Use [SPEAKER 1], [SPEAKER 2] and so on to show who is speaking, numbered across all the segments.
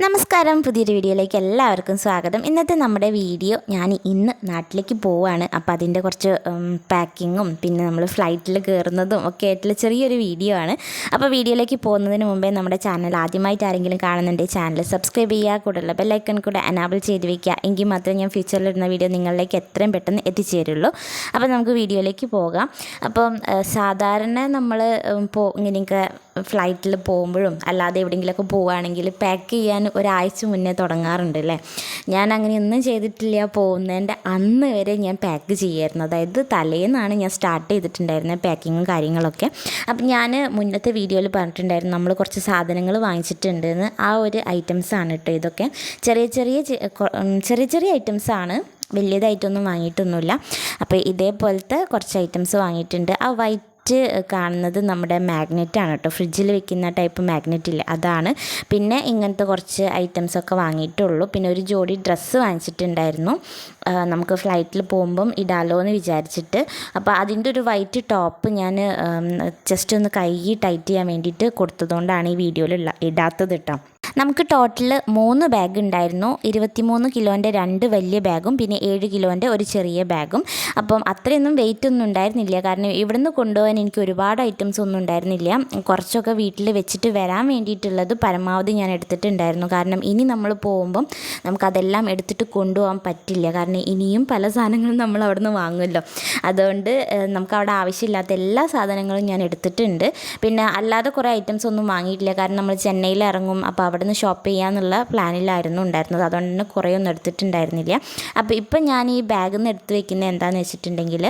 [SPEAKER 1] നമസ്കാരം, പുതിയൊരു വീഡിയോയിലേക്ക് എല്ലാവർക്കും സ്വാഗതം. ഇന്നത്തെ നമ്മുടെ വീഡിയോ ഞാൻ ഇന്ന് നാട്ടിലേക്ക് പോവുകയാണ്. അപ്പോൾ അതിൻ്റെ കുറച്ച് പാക്കിങ്ങും പിന്നെ നമ്മൾ ഫ്ലൈറ്റിൽ കയറുന്നതും ഒക്കെ ആയിട്ടുള്ള ചെറിയൊരു വീഡിയോ ആണ്. അപ്പോൾ വീഡിയോയിലേക്ക് പോകുന്നതിന് മുമ്പേ നമ്മുടെ ചാനൽ ആദ്യമായിട്ട് ആരെങ്കിലും കാണുന്നുണ്ടെങ്കിൽ ചാനൽ സബ്സ്ക്രൈബ് ചെയ്യുക, കൂടെയുള്ള ബെല്ലൈക്കൺ കൂടെ എനാബിൾ ചെയ്ത് വയ്ക്കുക. എങ്കിൽ മാത്രമേ ഞാൻ ഫ്യൂച്ചറിലിടുന്ന വീഡിയോ നിങ്ങളിലേക്ക് എത്രയും പെട്ടെന്ന് എത്തിച്ചേരുള്ളൂ. അപ്പോൾ നമുക്ക് വീഡിയോയിലേക്ക് പോകാം. അപ്പം സാധാരണ നമ്മൾ ഇങ്ങനെയൊക്കെ ഫ്ലൈറ്റിൽ പോകുമ്പോഴും അല്ലാതെ എവിടെയെങ്കിലുമൊക്കെ പോവുകയാണെങ്കിൽ പാക്ക് ചെയ്യാൻ ഒരാഴ്ച മുന്നേ തുടങ്ങാറുണ്ട് അല്ലേ. ഞാൻ അങ്ങനെയൊന്നും ചെയ്തിട്ടില്ല. പോകുന്നതിൻ്റെ അന്ന് വരെ ഞാൻ പാക്ക് ചെയ്യുമായിരുന്നു. അതായത് തലേന്നാണ് ഞാൻ സ്റ്റാർട്ട് ചെയ്തിട്ടുണ്ടായിരുന്നത് പാക്കിങ്ങും കാര്യങ്ങളൊക്കെ. അപ്പം ഞാൻ മുന്നത്തെ വീഡിയോയിൽ പറഞ്ഞിട്ടുണ്ടായിരുന്നു നമ്മൾ കുറച്ച് സാധനങ്ങൾ വാങ്ങിച്ചിട്ടുണ്ടെന്ന്. ആ ഒരു ഐറ്റംസാണ് കേട്ടോ ഇതൊക്കെ. ചെറിയ ചെറിയ ഐറ്റംസാണ്, വലിയതായിട്ടൊന്നും വാങ്ങിയിട്ടൊന്നുമില്ല. അപ്പോൾ ഇതേപോലത്തെ കുറച്ച് ഐറ്റംസ് വാങ്ങിയിട്ടുണ്ട്. ആ വൈറ്റ് കാണുന്നത് നമ്മുടെ മാഗ്നറ്റാണ് കേട്ടോ, ഫ്രിഡ്ജിൽ വെക്കുന്ന ടൈപ്പ് മാഗ്നറ്റ് ഇല്ല, അതാണ്. പിന്നെ ഇങ്ങനത്തെ കുറച്ച് ഐറ്റംസൊക്കെ വാങ്ങിയിട്ടുള്ളൂ. പിന്നെ ഒരു ജോഡി ഡ്രസ്സ് വാങ്ങിച്ചിട്ടുണ്ടായിരുന്നു, നമുക്ക് ഫ്ലൈറ്റിൽ പോകുമ്പം ഇടാലോ എന്ന് വിചാരിച്ചിട്ട്. അപ്പോൾ അതിൻ്റെ ഒരു വൈറ്റ് ടോപ്പ് ഞാൻ ജസ്റ്റ് ഒന്ന് കൈ ടൈറ്റ് ചെയ്യാൻ വേണ്ടിയിട്ട് കൊടുത്തതുകൊണ്ടാണ് ഈ വീഡിയോയിൽ ഇടാത്തത് കേട്ടോ. നമുക്ക് ടോട്ടൽ 3 ബാഗ് ഉണ്ടായിരുന്നു. 23 കിലോൻ്റെ 2 വലിയ ബാഗും പിന്നെ 7 കിലോൻ്റെ ഒരു ചെറിയ ബാഗും. അപ്പം അത്രയൊന്നും വെയിറ്റ് ഒന്നും ഉണ്ടായിരുന്നില്ല, കാരണം ഇവിടുന്ന് കൊണ്ടുപോകാൻ എനിക്ക് ഒരുപാട് ഐറ്റംസ് ഒന്നും ഉണ്ടായിരുന്നില്ല. കുറച്ചൊക്കെ വീട്ടിൽ വെച്ചിട്ട് വരാൻ വേണ്ടിയിട്ടുള്ളത് പരമാവധി ഞാൻ എടുത്തിട്ടുണ്ടായിരുന്നു. കാരണം ഇനി നമ്മൾ പോകുമ്പം നമുക്കതെല്ലാം എടുത്തിട്ട് കൊണ്ടുപോകാൻ പറ്റില്ല, കാരണം ഇനിയും പല സാധനങ്ങളും നമ്മൾ അവിടെ നിന്ന് വാങ്ങുമല്ലോ. അതുകൊണ്ട് നമുക്കവിടെ ആവശ്യമില്ലാത്ത എല്ലാ സാധനങ്ങളും ഞാൻ എടുത്തിട്ടുണ്ട്. പിന്നെ അല്ലാതെ കുറേ ഐറ്റംസ് ഒന്നും വാങ്ങിയിട്ടില്ല, കാരണം നമ്മൾ ചെന്നൈയിൽ ഇറങ്ങും. അപ്പോൾ അവിടെ നിന്ന് ഷോപ്പ് ചെയ്യാന്നുള്ള പ്ലാനിലായിരുന്നു ഉണ്ടായിരുന്നത്. അതുകൊണ്ട് തന്നെ കുറേയൊന്നും എടുത്തിട്ടുണ്ടായിരുന്നില്ല. അപ്പോൾ ഇപ്പം ഞാൻ ഈ ബാഗിൽ നിന്ന് എടുത്ത് വെക്കുന്നത് എന്താണെന്ന് വെച്ചിട്ടുണ്ടെങ്കിൽ,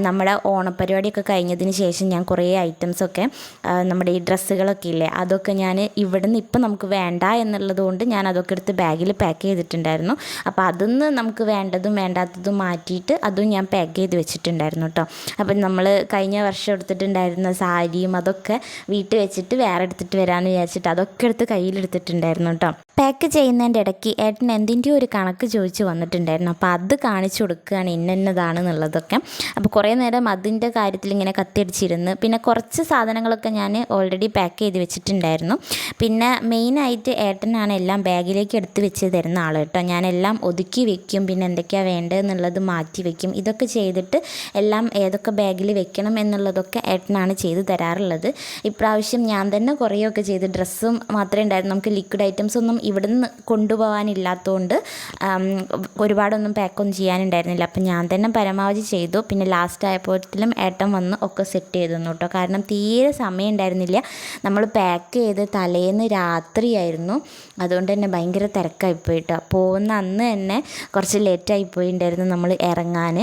[SPEAKER 1] നമ്മുടെ ഓണപ്പരിപാടിയൊക്കെ കഴിഞ്ഞതിന് ശേഷം ഞാൻ കുറേ ഐറ്റംസൊക്കെ നമ്മുടെ ഈ ഡ്രസ്സുകളൊക്കെ ഇല്ലേ, അതൊക്കെ ഞാൻ ഇവിടെ നിന്ന് ഇപ്പം നമുക്ക് വേണ്ട എന്നുള്ളത് കൊണ്ട് ഞാൻ അതൊക്കെ എടുത്ത് ബാഗിൽ പാക്ക് ചെയ്തിട്ടുണ്ടായിരുന്നു. അപ്പോൾ അതൊന്ന് നമുക്ക് വേണ്ടതും വേണ്ടാത്തതും മാറ്റിയിട്ട് അതും ഞാൻ പാക്ക് ചെയ്ത് വെച്ചിട്ടുണ്ടായിരുന്നു കേട്ടോ. അപ്പം നമ്മൾ കഴിഞ്ഞ വർഷം എടുത്തിട്ടുണ്ടായിരുന്ന സാരിയും അതൊക്കെ വീട്ടിൽ വെച്ചിട്ട് വേറെ എടുത്തിട്ട് വരാമെന്ന് വിചാരിച്ചിട്ട് അതൊക്കെ എടുത്ത് കയ്യിലെടുത്തിട്ടുണ്ടായിരുന്നു കേട്ടോ. പാക്ക് ചെയ്യുന്നതിൻ്റെ ഇടയ്ക്ക് ഏട്ടൻ എന്തിൻ്റെയോ ഒരു കണക്ക് ചോദിച്ച് വന്നിട്ടുണ്ടായിരുന്നു. അപ്പോൾ അത് കാണിച്ചു കൊടുക്കുകയാണ് ഇന്നതാണെന്നുള്ളതൊക്കെ. അപ്പോൾ കുറേ നേരം അതിൻ്റെ കാര്യത്തിൽ ഇങ്ങനെ കത്തിയടിച്ചിരുന്ന്. പിന്നെ കുറച്ച് സാധനങ്ങളൊക്കെ ഞാൻ ഓൾറെഡി പാക്ക് ചെയ്ത് വെച്ചിട്ടുണ്ടായിരുന്നു. പിന്നെ മെയിനായിട്ട് ഏട്ടനാണ് എല്ലാം ബാഗിലേക്ക് എടുത്ത് വെച്ച് തരുന്ന ആൾ കേട്ടോ. ഞാനെല്ലാം ഒതുക്കി വെക്കും, പിന്നെ എന്തൊക്കെയാണ് വേണ്ടതെന്നുള്ളത് മാറ്റി വെക്കും. ഇതൊക്കെ ചെയ്തിട്ട് എല്ലാം ഏതൊക്കെ ബാഗിൽ വെക്കണം എന്നുള്ളതൊക്കെ ഏട്ടനാണ് ചെയ്ത് തരാറുള്ളത്. ഇപ്രാവശ്യം ഞാൻ തന്നെ കുറേയൊക്കെ ചെയ്ത്, ഡ്രസ്സും മാത്രമേ ഉണ്ടായിരുന്നു, നമുക്ക് ലിക്വിഡ് ഐറ്റംസ് ഒന്നും ഇവിടുന്ന് കൊണ്ടുപോകാനില്ലാത്തതുകൊണ്ട് ഒരുപാടൊന്നും പാക്കൊന്നും ചെയ്യാനുണ്ടായിരുന്നില്ല. അപ്പം ഞാൻ തന്നെ പരമാവധി ചെയ്തു. പിന്നെ ലാസ്റ്റ് ആയപ്പോഴത്തിലും ഏട്ടൻ വന്ന് ഒക്കെ സെറ്റ് ചെയ്തു കേട്ടോ. കാരണം തീരെ സമയം ഉണ്ടായിരുന്നില്ല. നമ്മൾ പാക്ക് ചെയ്ത് തലേന്ന് രാത്രിയായിരുന്നു, അതുകൊണ്ട് തന്നെ ഭയങ്കര തിരക്കായിപ്പോയി കേട്ടോ. പോകുന്ന അന്ന് തന്നെ കുറച്ച് ലേറ്റായിപ്പോയിണ്ടായിരുന്നു നമ്മൾ ഇറങ്ങാൻ.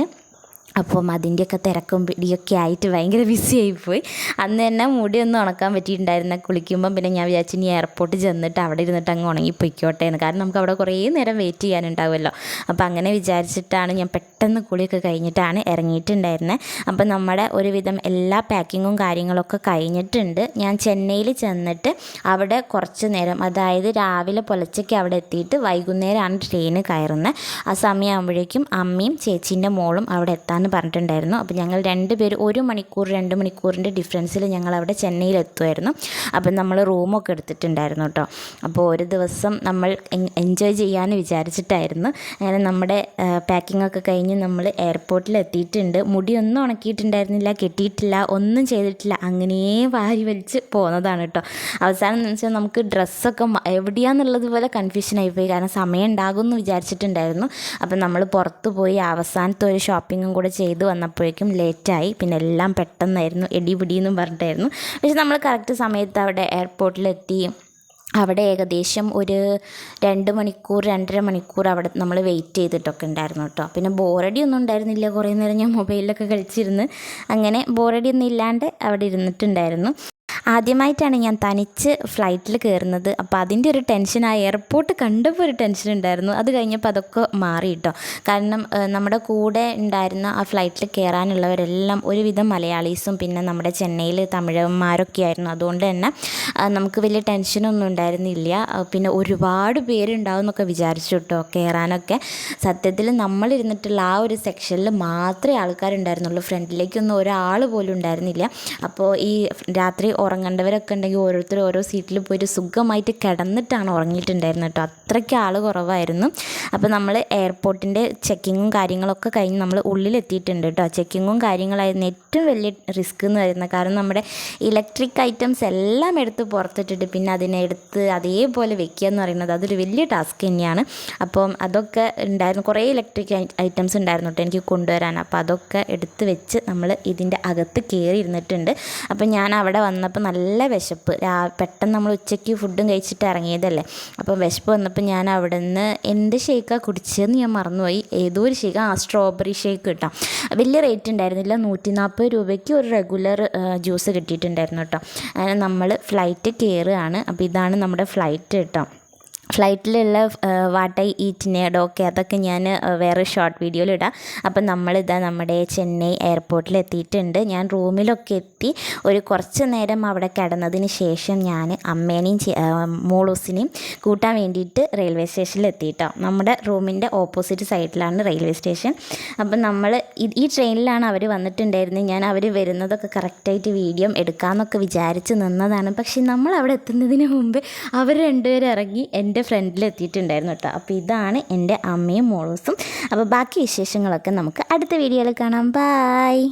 [SPEAKER 1] അപ്പം അതിൻ്റെയൊക്കെ തിരക്കും പിടിയൊക്കെ ആയിട്ട് ഭയങ്കര ബിസി ആയിപ്പോയി. അന്ന് തന്നെ മുടിയൊന്നും ഉണക്കാൻ പറ്റിയിട്ടുണ്ടായിരുന്ന കുളിക്കുമ്പം. പിന്നെ ഞാൻ വിചാരിച്ചു ഇനി എയർപോർട്ടിൽ ചെന്നിട്ട് അവിടെ ഇരുന്നിട്ട് അങ്ങ് ഉണങ്ങിപ്പോയിക്കോട്ടെ എന്ന്, കാരണം നമുക്ക് അവിടെ കുറേ നേരം വെയിറ്റ് ചെയ്യാനുണ്ടാവുമല്ലോ. അപ്പോൾ അങ്ങനെ വിചാരിച്ചിട്ടാണ് ഞാൻ പെട്ടെന്ന് കുളിയൊക്കെ കഴിഞ്ഞിട്ടാണ് ഇറങ്ങിയിട്ടുണ്ടായിരുന്നത്. അപ്പം നമ്മുടെ ഒരുവിധം എല്ലാ പാക്കിങ്ങും കാര്യങ്ങളൊക്കെ കഴിഞ്ഞിട്ടുണ്ട്. ഞാൻ ചെന്നൈയിൽ ചെന്നിട്ട് അവിടെ കുറച്ച് നേരം, അതായത് രാവിലെ പുലച്ചയ്ക്ക് അവിടെ എത്തിയിട്ട് വൈകുന്നേരമാണ് ട്രെയിന് കയറുന്നത്. ആ സമയമാകുമ്പോഴേക്കും അമ്മയും ചേച്ചീൻ്റെ മോളും അവിടെ എത്താൻ പറഞ്ഞിട്ടുണ്ടായിരുന്നു. അപ്പോൾ ഞങ്ങൾ 2 പേര് 1 മണിക്കൂർ 2 മണിക്കൂറിൻ്റെ ഡിഫറൻസിൽ ഞങ്ങളവിടെ ചെന്നൈയിൽ എത്തുമായിരുന്നു. അപ്പം നമ്മൾ റൂമൊക്കെ എടുത്തിട്ടുണ്ടായിരുന്നു കേട്ടോ. അപ്പോൾ ഒരു ദിവസം നമ്മൾ എൻജോയ് ചെയ്യാമെന്ന് വിചാരിച്ചിട്ടായിരുന്നു. അങ്ങനെ നമ്മുടെ പാക്കിങ്ങൊക്കെ കഴിഞ്ഞ് നമ്മൾ എയർപോർട്ടിൽ എത്തിയിട്ടുണ്ട്. മുടിയൊന്നും ഉണക്കിയിട്ടുണ്ടായിരുന്നില്ല, കെട്ടിയിട്ടില്ല, ഒന്നും ചെയ്തിട്ടില്ല, അങ്ങനെ വാരി വലിച്ച് പോകുന്നതാണ് കേട്ടോ. അവസാനം എന്ന് വെച്ചാൽ നമുക്ക് ഡ്രസ്സൊക്കെ എവിടെയാണെന്നുള്ളത് പോലെ കൺഫ്യൂഷനായിപ്പോയി, കാരണം സമയം ഉണ്ടാകുമെന്ന് വിചാരിച്ചിട്ടുണ്ടായിരുന്നു. അപ്പം നമ്മൾ പുറത്ത് പോയി അവസാനത്തെ ഒരു ഷോപ്പിങ്ങും കൂടെ ചെയ്ത് വന്നപ്പോഴേക്കും ലേറ്റായി. പിന്നെ എല്ലാം പെട്ടെന്നായിരുന്നു, എടിപിടിയെന്നും പറഞ്ഞിട്ടായിരുന്നു. പക്ഷെ നമ്മൾ കറക്റ്റ് സമയത്ത് അവിടെ എയർപോർട്ടിലെത്തി. അവിടെ ഏകദേശം ഒരു 2 മണിക്കൂർ 2.5 മണിക്കൂർ അവിടെ നമ്മൾ വെയിറ്റ് ചെയ്തിട്ടൊക്കെ ഉണ്ടായിരുന്നു കേട്ടോ. പിന്നെ ബോറടി ഒന്നും ഉണ്ടായിരുന്നില്ല. കുറേ നേരം ഞാൻ മൊബൈലിലൊക്കെ കളിച്ചിരുന്ന് അങ്ങനെ ബോറടി ഒന്നും ഇല്ലാണ്ട് അവിടെ ഇരുന്നിട്ടുണ്ടായിരുന്നു. ആദ്യമായിട്ടാണ് ഞാൻ തനിച്ച് ഫ്ലൈറ്റിൽ കയറുന്നത്. അപ്പോൾ അതിൻ്റെ ഒരു ടെൻഷൻ, ആ എയർപോർട്ട് കണ്ടപ്പോൾ ഒരു ടെൻഷൻ ഉണ്ടായിരുന്നു. അത് കഴിഞ്ഞപ്പോൾ അതൊക്കെ മാറി കേട്ടോ. കാരണം നമ്മുടെ കൂടെ ഉണ്ടായിരുന്ന ആ ഫ്ലൈറ്റിൽ കയറാനുള്ളവരെല്ലാം ഒരുവിധം മലയാളീസും പിന്നെ നമ്മുടെ ചെന്നൈയിൽ തമിഴന്മാരൊക്കെ ആയിരുന്നു. അതുകൊണ്ട് തന്നെ നമുക്ക് വലിയ ടെൻഷനൊന്നും ഉണ്ടായിരുന്നില്ല. പിന്നെ ഒരുപാട് പേരുണ്ടാവും എന്നൊക്കെ വിചാരിച്ചു കേട്ടോ കയറാനൊക്കെ. സത്യത്തിൽ നമ്മളിരുന്നിട്ടുള്ള ആ ഒരു സെക്ഷനിൽ മാത്രമേ ആൾക്കാരുണ്ടായിരുന്നുള്ളൂ, ഫ്രണ്ടിലേക്കൊന്നും ഒരാൾ പോലും ഉണ്ടായിരുന്നില്ല. അപ്പോൾ ഈ രാത്രി ഉറങ്ങാൻ ഉറങ്ങേണ്ടവരൊക്കെ ഉണ്ടെങ്കിൽ ഓരോരുത്തർ ഓരോ സീറ്റിൽ പോയിട്ട് സുഖമായിട്ട് കിടന്നിട്ടാണ് ഉറങ്ങിയിട്ടുണ്ടായിരുന്നത് കേട്ടോ. അത്രയ്ക്ക് ആൾ കുറവായിരുന്നു. അപ്പോൾ നമ്മൾ എയർപോർട്ടിൻ്റെ ചെക്കിങ്ങും കാര്യങ്ങളൊക്കെ കഴിഞ്ഞ് നമ്മൾ ഉള്ളിലെത്തിയിട്ടുണ്ട് കേട്ടോ. ചെക്കിങ്ങും കാര്യങ്ങളായിരുന്നു ഏറ്റവും വലിയ റിസ്ക് എന്ന് പറയുന്നത്. കാരണം നമ്മുടെ ഇലക്ട്രിക് ഐറ്റംസ് എല്ലാം എടുത്ത് പുറത്തിട്ടിട്ട് പിന്നെ അതിനെടുത്ത് അതേപോലെ വെക്കുക എന്ന് പറയുന്നത് അതൊരു വലിയ ടാസ്ക് തന്നെയാണ്. അപ്പം അതൊക്കെ ഉണ്ടായിരുന്നു, കുറേ ഇലക്ട്രിക് ഐറ്റംസ് ഉണ്ടായിരുന്നു കേട്ടോ എനിക്ക് കൊണ്ടുവരാൻ. അപ്പോൾ അതൊക്കെ എടുത്ത് വെച്ച് നമ്മൾ ഇതിൻ്റെ അകത്ത് കയറി ഇരുന്നിട്ടുണ്ട്. അപ്പം ഞാൻ അവിടെ വന്നപ്പോൾ നല്ല വിശപ്പ്, പെട്ടെന്ന് നമ്മൾ ഉച്ചയ്ക്ക് ഫുഡും കഴിച്ചിട്ട് ഇറങ്ങിയതല്ലേ. അപ്പം വിശപ്പ് വന്നപ്പോൾ ഞാൻ അവിടെ നിന്ന് എന്ത് ഷേക്കാണ് കുടിച്ചതെന്ന് ഞാൻ മറന്നുപോയി. ഏതോ ഒരു ഷേക്ക്, സ്ട്രോബെറി ഷേക്ക് കിട്ടാം. വലിയ റേറ്റ് ഉണ്ടായിരുന്നില്ല, 140 രൂപയ്ക്ക് ഒരു റെഗുലർ ജ്യൂസ് കിട്ടിയിട്ടുണ്ടായിരുന്നു കേട്ടോ. അങ്ങനെ നമ്മൾ ഫ്ലൈറ്റ് കയറുകയാണ്. അപ്പോൾ ഇതാണ് നമ്മുടെ ഫ്ലൈറ്റ് കേട്ടോ. ഫ്ലൈറ്റിലുള്ള വാട്ട് ഐ ഈറ്റ് ഓക്കെ അതൊക്കെ ഞാൻ വേറെ ഷോർട്ട് വീഡിയോയിൽ ഇടാം. അപ്പം നമ്മളിതാ നമ്മുടെ ചെന്നൈ എയർപോർട്ടിൽ എത്തിയിട്ടുണ്ട്. ഞാൻ റൂമിലൊക്കെ എത്തി ഒരു കുറച്ച് നേരം അവിടെ കിടന്നതിന് ശേഷം ഞാൻ അമ്മേനെയും മോളൂസിനെയും കൂട്ടാൻ വേണ്ടിയിട്ട് റെയിൽവേ സ്റ്റേഷനിൽ എത്തിയിട്ടോ. നമ്മുടെ റൂമിൻ്റെ ഓപ്പോസിറ്റ് സൈഡിലാണ് റെയിൽവേ സ്റ്റേഷൻ. അപ്പം നമ്മൾ ഈ ട്രെയിനിലാണ് അവർ വന്നിട്ടുണ്ടായിരുന്നത്. ഞാൻ അവർ വരുന്നതൊക്കെ കറക്റ്റായിട്ട് വീഡിയോ എടുക്കാമെന്നൊക്കെ വിചാരിച്ച് നിന്നതാണ്. പക്ഷേ നമ്മൾ അവിടെ എത്തുന്നതിന് മുമ്പ് അവർ രണ്ടുപേരും ഇറങ്ങി എൻ്റെ ഫ്രണ്ടിൽ എത്തിയിട്ടുണ്ടായിരുന്നു കേട്ടോ. അപ്പോൾ ഇതാണ് എൻ്റെ അമ്മയും മോളൂസും. അപ്പോൾ ബാക്കി വിശേഷങ്ങളൊക്കെ നമുക്ക് അടുത്ത വീഡിയോയിൽ കാണാം. ബായ്.